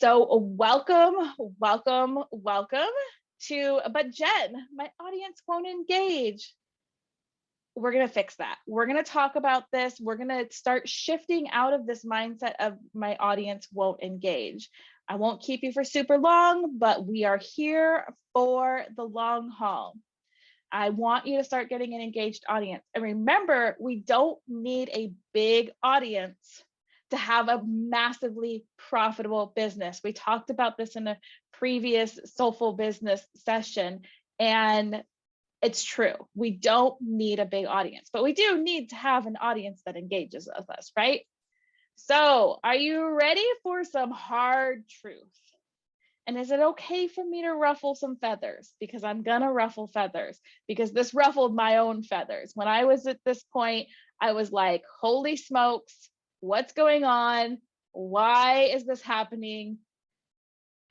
So welcome to, but Jen, my audience won't engage. We're going to fix that. We're going to talk about this. We're going to start shifting out of this mindset of my audience won't engage. I won't keep you for super long, but we are here for the long haul. I want you to start getting an engaged audience. And remember, we don't need a big audience to have a massively profitable business. We talked about this in a previous Soulful Business session, and it's true. We don't need a big audience, but we do need to have an audience that engages with us, right? So, are you ready for some hard truth? And is it okay for me to ruffle some feathers? Because I'm gonna ruffle feathers, because this ruffled my own feathers. When I was at this point, I was like, holy smokes, what's going on? Why is this happening?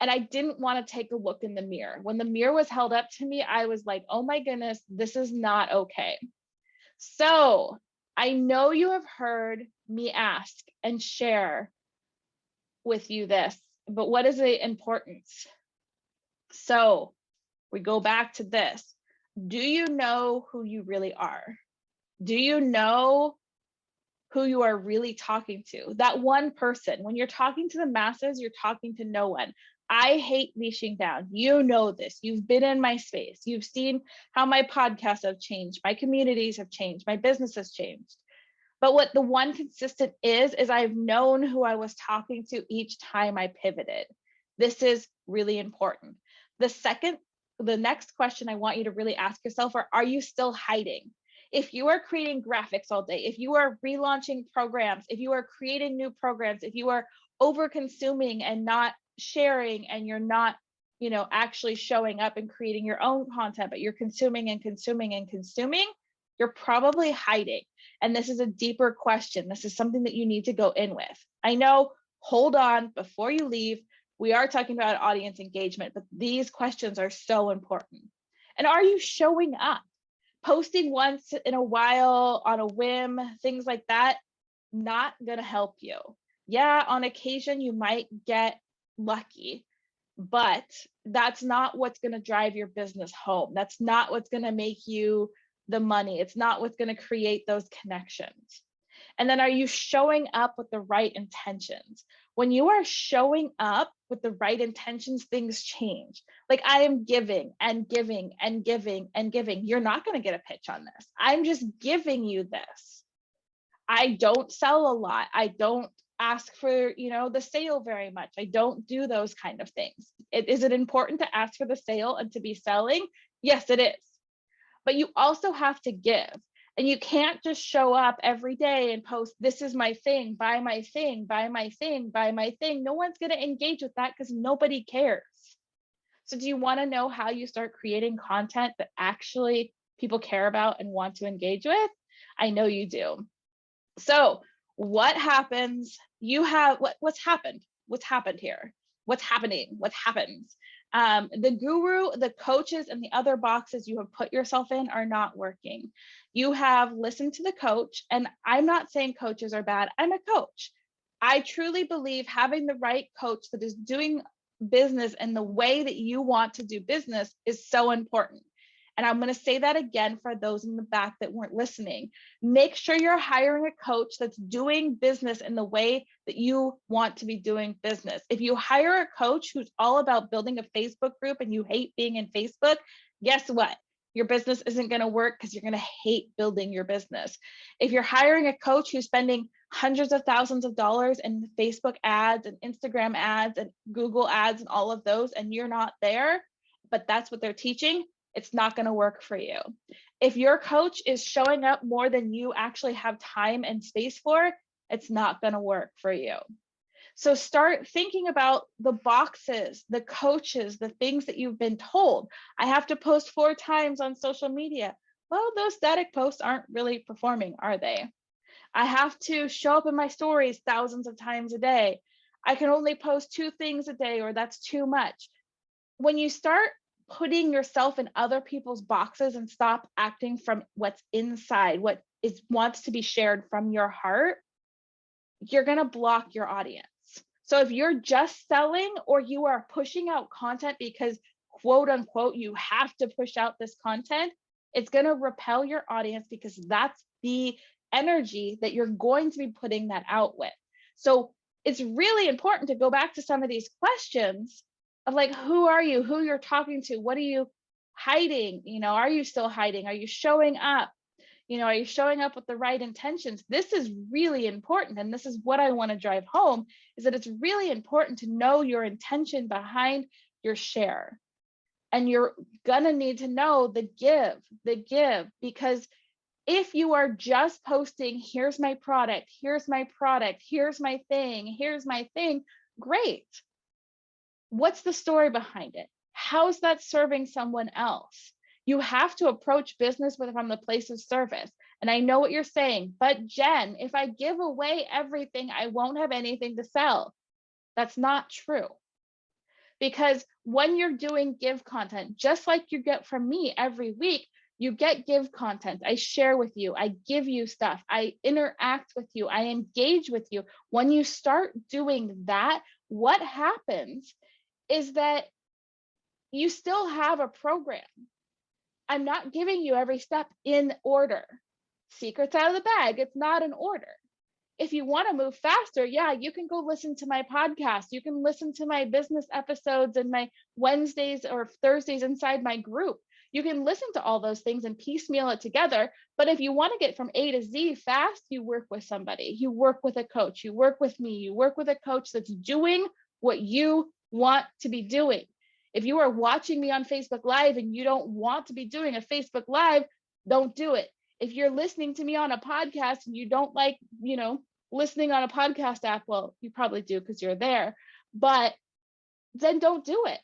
And I didn't want to take a look in the mirror. When the mirror was held up to me, I was like, oh my goodness, this is not okay. So I know you have heard me ask and share with you this, but what is the importance? So we go back to this. Do you know who you really are? Do you know who you are really talking to? That one person. When you're talking to the masses, you're talking to no one. I hate niching down. You know this. You've been in my space. You've seen how my podcasts have changed. My communities have changed. My business has changed. But what the one consistent is I've known who I was talking to each time I pivoted. This is really important. The next question I want you to really ask yourself are you still hiding? If you are creating graphics all day, if you are relaunching programs, if you are creating new programs, if you are over consuming and not sharing, and you're not, actually showing up and creating your own content, but you're consuming and consuming and consuming, you're probably hiding. And this is a deeper question. This is something that you need to go in with. I know, hold on, before you leave, we are talking about audience engagement, but these questions are so important. And are you showing up? Posting once in a while on a whim, things like that, not gonna help you. Yeah, on occasion you might get lucky, but that's not what's gonna drive your business home. That's not what's gonna make you the money. It's not what's gonna create those connections. And then, are you showing up with the right intentions? When you are showing up with the right intentions, things change. Like, I am giving and giving and giving and giving. You're not going to get a pitch on this. I'm just giving you this. I don't sell a lot. I don't ask for, the sale very much. I don't do those kind of things. Is it important to ask for the sale and to be selling? Yes, it is. But you also have to give. And you can't just show up every day and post, this is my thing, buy my thing, buy my thing, buy my thing. No one's going to engage with that because nobody cares. So do you want to know how you start creating content that actually people care about and want to engage with? I know you do. So what happens? What's happened? What's happened here? What's happening? What happens? The guru, the coaches, and the other boxes you have put yourself in are not working. You have listened to the coach, and I'm not saying coaches are bad. I'm a coach. I truly believe having the right coach that is doing business in the way that you want to do business is so important. And I'm going to say that again for those in the back that weren't listening. Make sure you're hiring a coach that's doing business in the way that you want to be doing business. If you hire a coach who's all about building a Facebook group and you hate being in Facebook, guess what? Your business isn't going to work because you're going to hate building your business. If you're hiring a coach who's spending hundreds of thousands of dollars in Facebook ads and Instagram ads and Google ads and all of those, and you're not there, but that's what they're teaching, it's not going to work for you. If your coach is showing up more than you actually have time and space for, it's not going to work for you. So start thinking about the boxes, the coaches, the things that you've been told. I have to post 4 times on social media. Well, those static posts aren't really performing, are they? I have to show up in my stories thousands of times a day. I can only post 2 things a day, or that's too much. When you start putting yourself in other people's boxes and stop acting from what's inside, what wants to be shared from your heart, you're going to block your audience. So if you're just selling or you are pushing out content because quote unquote, you have to push out this content, it's going to repel your audience because that's the energy that you're going to be putting that out with. So it's really important to go back to some of these questions of like, who are you, who you're talking to, what are you hiding? Are you still hiding? Are you showing up? Are you showing up with the right intentions? This is really important. And this is what I want to drive home, is that it's really important to know your intention behind your share. And you're gonna need to know the give, because if you are just posting, here's my product, here's my thing, great. What's the story behind it? How's that serving someone else? You have to approach business from the place of service. And I know what you're saying, but Jen, if I give away everything, I won't have anything to sell. That's not true. Because when you're doing give content, just like you get from me every week, you get give content. I share with you, I give you stuff, I interact with you, I engage with you. When you start doing that, what happens is that you still have a program. I'm not giving you every step in order. Secrets out of the bag, it's not in order. If you want to move faster, yeah, you can go listen to my podcast. You can listen to my business episodes and my Wednesdays or Thursdays inside my group. You can listen to all those things and piecemeal it together. But if you want to get from A to Z fast, you work with somebody. You work with a coach. You work with me. You work with a coach that's doing what you want to be doing. If you are watching me on Facebook Live and you don't want to be doing a Facebook Live, don't do it. If you're listening to me on a podcast and you don't like, listening on a podcast app, well, you probably do because you're there, but then don't do it.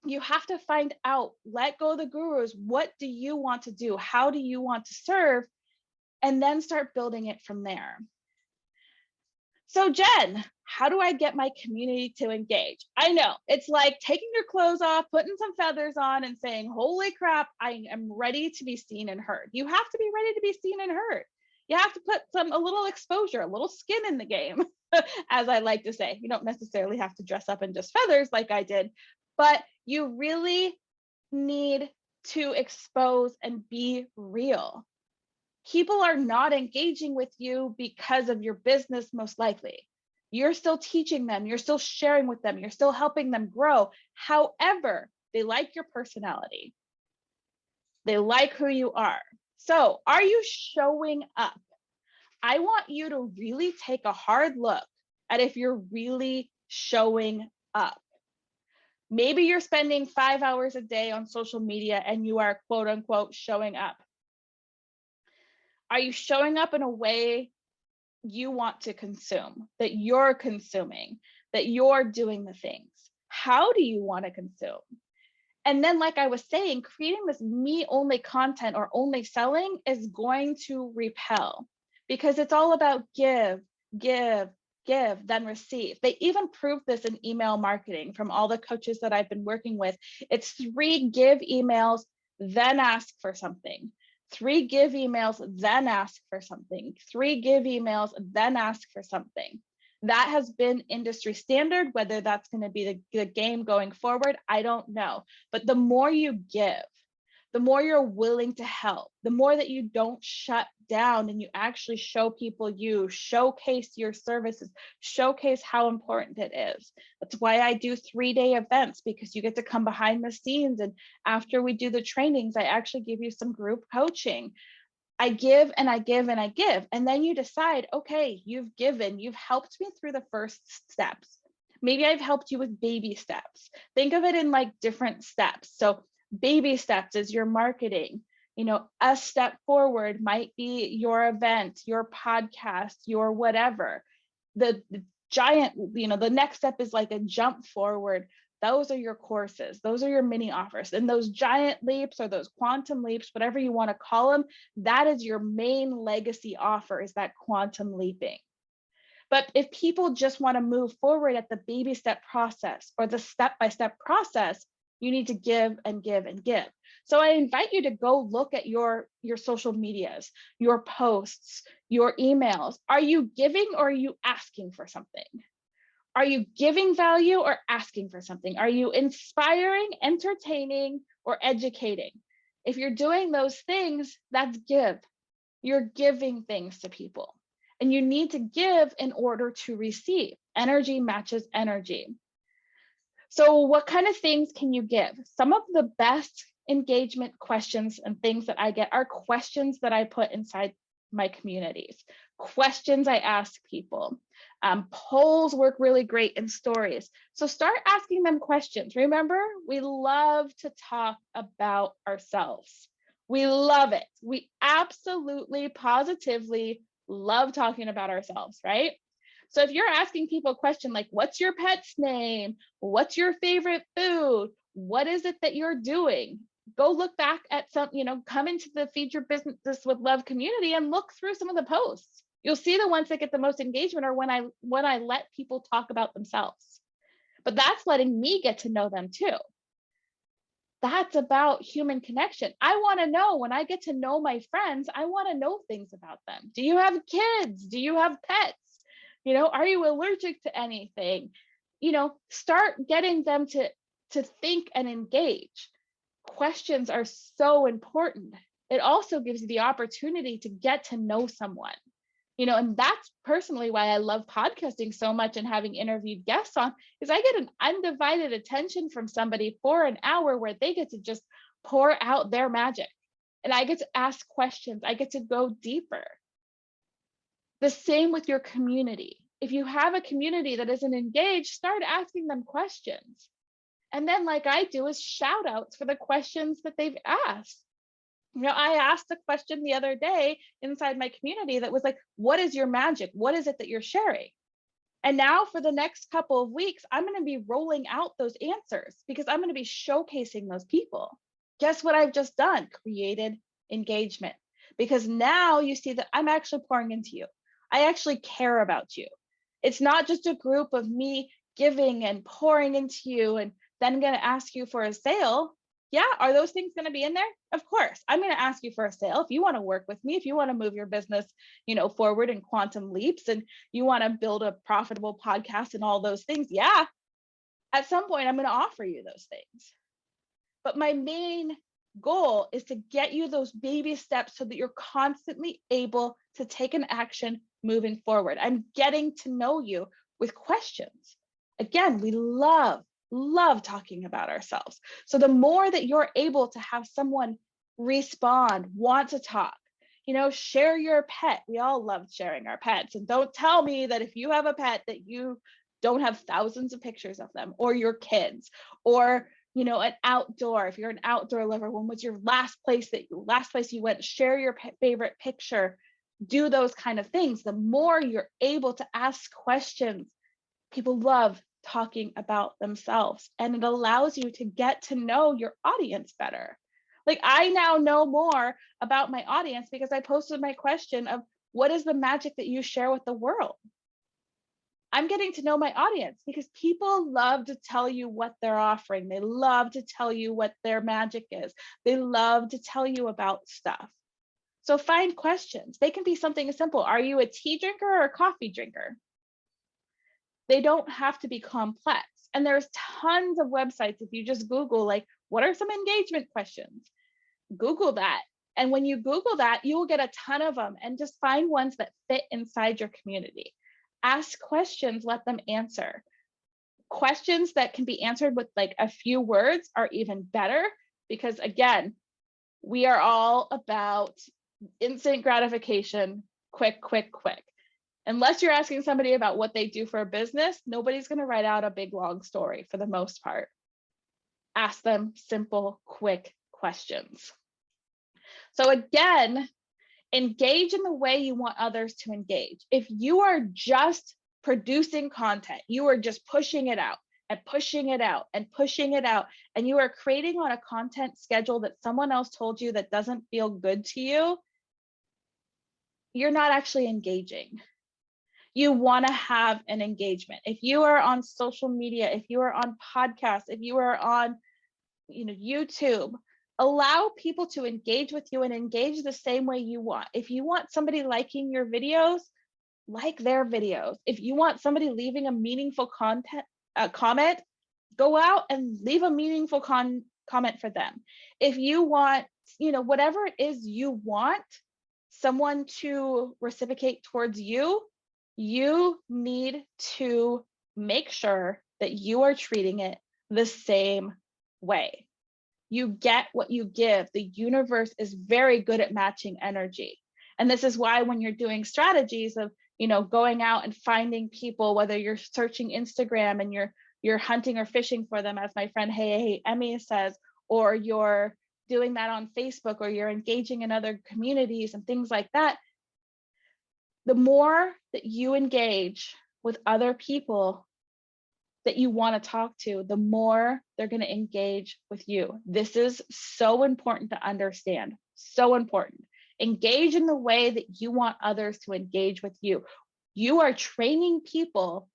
You have to find out, let go of the gurus. What do you want to do? How do you want to serve? And then start building it from there. So Jen, how do I get my community to engage? I know it's like taking your clothes off, putting some feathers on and saying, holy crap, I am ready to be seen and heard. You have to be ready to be seen and heard. You have to put a little exposure, a little skin in the game, as I like to say. You don't necessarily have to dress up in just feathers like I did, but you really need to expose and be real. People are not engaging with you because of your business, most likely. You're still teaching them, you're still sharing with them, you're still helping them grow. However, they like your personality. They like who you are. So, are you showing up? I want you to really take a hard look at if you're really showing up. Maybe you're spending 5 hours a day on social media and you are quote unquote showing up. Are you showing up in a way you want to consume, that you're consuming, that you're doing the things? How do you want to consume? And then, like I was saying, creating this me-only content or only selling is going to repel, because it's all about give, then receive. They even proved this in email marketing from all the coaches that I've been working with. It's 3 give emails, then ask for something. 3 give emails, then ask for something. 3 give emails, then ask for something. That has been industry standard. Whether that's going to be the game going forward, I don't know. But the more you give, the more you're willing to help, the more that you don't shut down and you actually show people you, showcase your services, showcase how important it is. That's why I do 3-day events, because you get to come behind the scenes. And after we do the trainings, I actually give you some group coaching. I give and I give and I give. And then you decide, okay, you've given, you've helped me through the first steps. Maybe I've helped you with baby steps. Think of it in like different steps. So baby steps is your marketing. A step forward might be your event, your podcast, your whatever. The giant, the next step is like a jump forward. Those are your courses. Those are your mini offers. And those giant leaps or those quantum leaps, whatever you want to call them, that is your main legacy offer, is that quantum leaping. But if people just want to move forward at the baby step process or the step-by-step process, you need to give and give and give. So I invite you to go look at your social medias, your posts, your emails. Are you giving or are you asking for something? Are you giving value or asking for something? Are you inspiring, entertaining, or educating? If you're doing those things, that's give. You're giving things to people. And you need to give in order to receive. Energy matches energy. So what kind of things can you give? Some of the best engagement questions and things that I get are questions that I put inside my communities, questions I ask people. Polls work really great in stories. So start asking them questions. Remember, we love to talk about ourselves. We love it. We absolutely, positively love talking about ourselves, right? So if you're asking people a question like, what's your pet's name? What's your favorite food? What is it that you're doing? Go look back at some, come into the Feed Your Business with Love community and look through some of the posts. You'll see the ones that get the most engagement are when I let people talk about themselves. But that's letting me get to know them too. That's about human connection. I want to know, when I get to know my friends, I want to know things about them. Do you have kids? Do you have pets? Are you allergic to anything? Start getting them to think and engage. Questions are so important. It also gives you the opportunity to get to know someone. And that's personally why I love podcasting so much and having interviewed guests on, is I get an undivided attention from somebody for an hour where they get to just pour out their magic. And I get to ask questions. I get to go deeper. The same with your community. If you have a community that isn't engaged, start asking them questions. And then, like I do, is shout outs for the questions that they've asked. I asked a question the other day inside my community that was like, what is your magic? What is it that you're sharing? And now for the next couple of weeks, I'm going to be rolling out those answers because I'm going to be showcasing those people. Guess what I've just done? Created engagement. Because now you see that I'm actually pouring into you. I actually care about you. It's not just a group of me giving and pouring into you and then going to ask you for a sale. Yeah, are those things going to be in there? Of course. I'm going to ask you for a sale. If you want to work with me, if you want to move your business, forward in quantum leaps, and you want to build a profitable podcast and all those things, yeah, at some point I'm going to offer you those things. But my main goal is to get you those baby steps so that you're constantly able to take an action moving forward. I'm getting to know you with questions. Again, we love talking about ourselves. So the more that you're able to have someone respond, want to talk, share your pet. We all love sharing our pets. And don't tell me that if you have a pet that you don't have thousands of pictures of them, or your kids, or an outdoor. If you're an outdoor lover, when was your last place you went? Share your favorite picture. Do those kind of things. The more you're able to ask questions, people love talking about themselves, and it allows you to get to know your audience better. Like, I now know more about my audience because I posted my question of, what is the magic that you share with the world? I'm getting to know my audience because people love to tell you what they're offering. They love to tell you what their magic is. They love to tell you about stuff. So find questions. They can be something as simple. Are you a tea drinker or a coffee drinker? They don't have to be complex. And there's tons of websites. If you just Google, like, what are some engagement questions? Google that. And when you Google that, you will get a ton of them, and just find ones that fit inside your community. Ask questions, let them answer. Questions that can be answered with like a few words are even better, because again, we are all about instant gratification, quick. Unless you're asking somebody about what they do for a business, nobody's going to write out a big, long story for the most part. Ask them simple, quick questions. So again, engage in the way you want others to engage. If you are just producing content, you are just pushing it out and pushing it out and pushing it out, and you are creating on a content schedule that someone else told you that doesn't feel good to you, you're not actually engaging. You want to have an engagement. If you are on social media, if you are on podcasts, if you are on YouTube, allow people to engage with you and engage the same way you want. If you want somebody liking your videos, like their videos. If you want somebody leaving a meaningful comment, go out and leave a meaningful comment for them. If you want, whatever it is you want someone to reciprocate towards you, you need to make sure that you are treating it the same way. You get what you give. The universe is very good at matching energy. And this is why when you're doing strategies of, going out and finding people, whether you're searching Instagram and you're hunting or fishing for them, as my friend Hey Emmy says, or you're doing that on Facebook, or you're engaging in other communities and things like that, the more that you engage with other people that you want to talk to, the more they're going to engage with you. This is so important to understand. So important. Engage in the way that you want others to engage with you. You are training people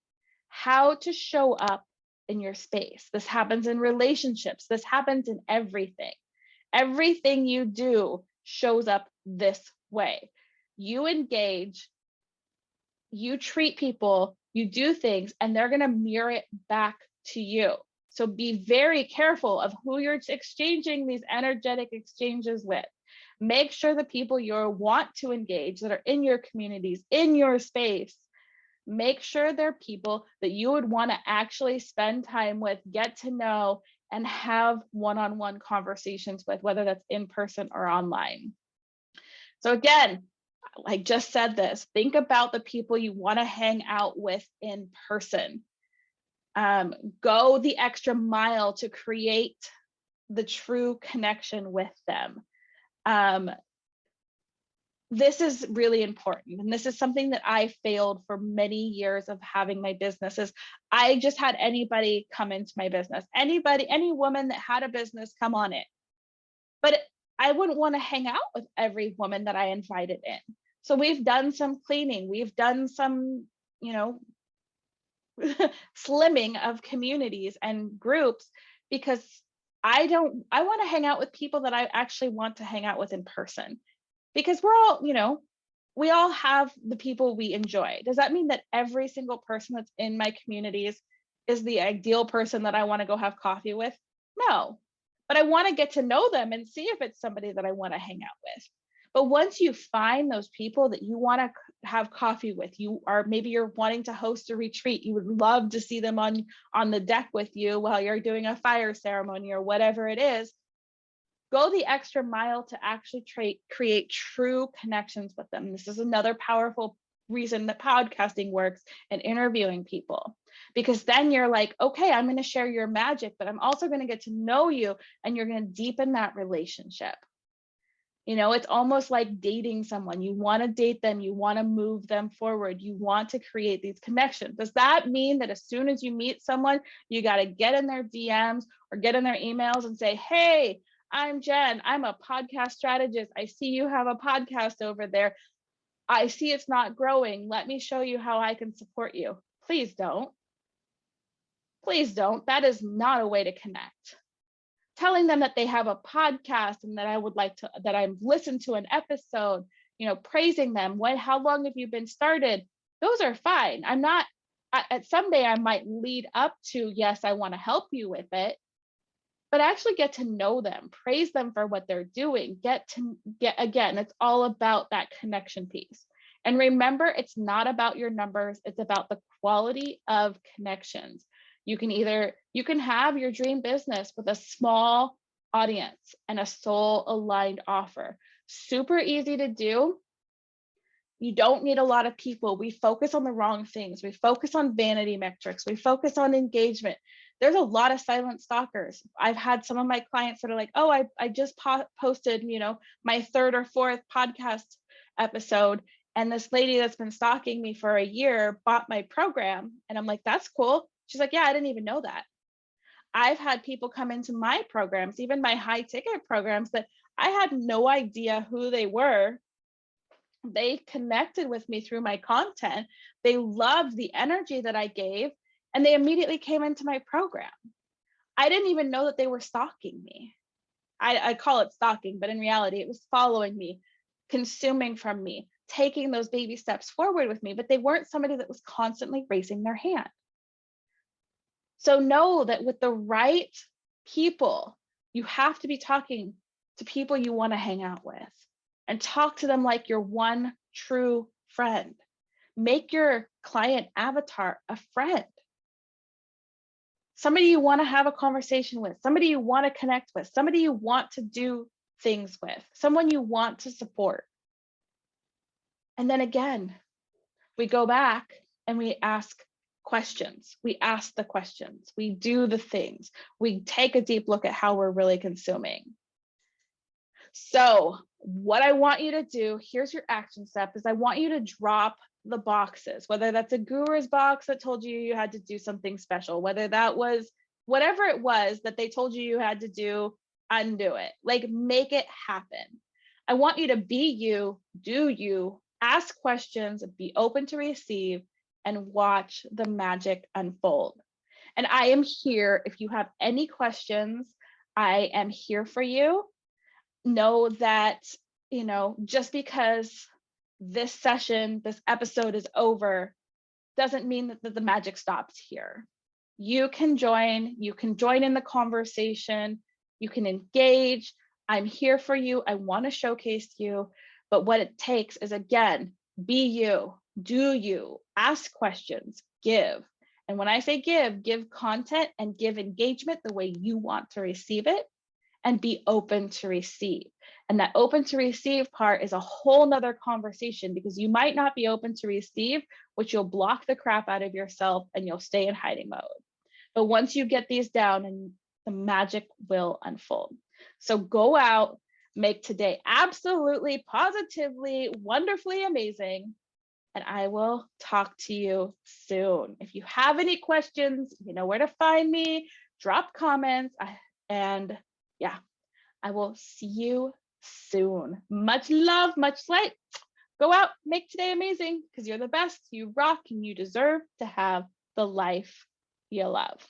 how to show up in your space. This happens in relationships. This happens in everything. Everything you do shows up this way. You engage, you treat people, you do things, and they're going to mirror it back to you. So be very careful of who you're exchanging these energetic exchanges with. Make sure the people you want to engage that are in your communities, in your space, make sure they're people that you would want to actually spend time with, get to know, and have one-on-one conversations with, whether that's in person or online. So again, I just said this, think about the people you want to hang out with in person. Go the extra mile to create the true connection with them. This is really important. And this is something that I failed for many years of having my businesses. I just had anybody come into my business, any woman that had a business come on it. But I wouldn't want to hang out with every woman that I invited in. So we've done some cleaning, we've done some, slimming of communities and groups, because I want to hang out with people that I actually want to hang out with in person, because we're all, we all have the people we enjoy. Does that mean that every single person that's in my communities is the ideal person that I want to go have coffee with? No, but I want to get to know them and see if it's somebody that I want to hang out with. But once you find those people that you want to have coffee with, maybe you're wanting to host a retreat, you would love to see them on the deck with you while you're doing a fire ceremony or whatever it is, go the extra mile to actually create true connections with them. This is another powerful reason that podcasting works and interviewing people, because then you're like, okay, I'm going to share your magic, but I'm also going to get to know you, and you're going to deepen that relationship. It's almost like dating someone. You want to date them, you want to move them forward, you want to create these connections. Does that mean that as soon as you meet someone, you got to get in their DMs or get in their emails and say, hey, I'm Jen, I'm a podcast strategist, I see you have a podcast over there, I see it's not growing, let me show you how I can support you? Please don't. Please don't. That is not a way to connect. Telling them that they have a podcast and that I've listened to an episode, praising them. How long have you been started? Those are fine. Someday I might lead up to, yes, I want to help you with it, but actually get to know them, praise them for what they're doing. Again, it's all about that connection piece. And remember, it's not about your numbers, it's about the quality of connections. You can have your dream business with a small audience and a soul aligned offer. Super easy to do. You don't need a lot of people. We focus on the wrong things. We focus on vanity metrics. We focus on engagement. There's a lot of silent stalkers. I've had some of my clients that are like, oh, I just posted, my third or fourth podcast episode, and this lady that's been stalking me for a year bought my program. And I'm like, that's cool. She's like, yeah, I didn't even know that. I've had people come into my programs, even my high ticket programs, that I had no idea who they were. They connected with me through my content. They loved the energy that I gave, and they immediately came into my program. I didn't even know that they were stalking me. I call it stalking, but in reality, it was following me, consuming from me, taking those baby steps forward with me, but they weren't somebody that was constantly raising their hand. So know that with the right people, you have to be talking to people you want to hang out with, and talk to them like your one true friend. Make your client avatar a friend, somebody you want to have a conversation with, somebody you want to connect with, somebody you want to do things with, someone you want to support. And then again, we go back and we ask questions. We ask the questions. We do the things. We take a deep look at how we're really consuming. So what I want you to do, here's your action step, is I want you to drop the boxes, whether that's a guru's box that told you you had to do something special, whether that was whatever it was that they told you had to do, undo it, like make it happen. I want you to be you, do you, ask questions, be open to receive, and watch the magic unfold. And I am here. If you have any questions, I am here for you. Know that, just because this session, this episode is over, doesn't mean that the magic stops here. You can join in the conversation, you can engage. I'm here for you. I want to showcase you. But what it takes is, again, be you, do you, ask questions, give. And when I say give content and give engagement the way you want to receive it, and be open to receive. And that open to receive part is a whole nother conversation, because you might not be open to receive, which you'll block the crap out of yourself and you'll stay in hiding mode. But once you get these down, and the magic will unfold. So go out, make today absolutely, positively, wonderfully amazing. And I will talk to you soon. If you have any questions, you know where to find me, drop comments, and yeah, I will see you soon. Much love, much light. Go out, make today amazing, because you're the best, you rock, and you deserve to have the life you love.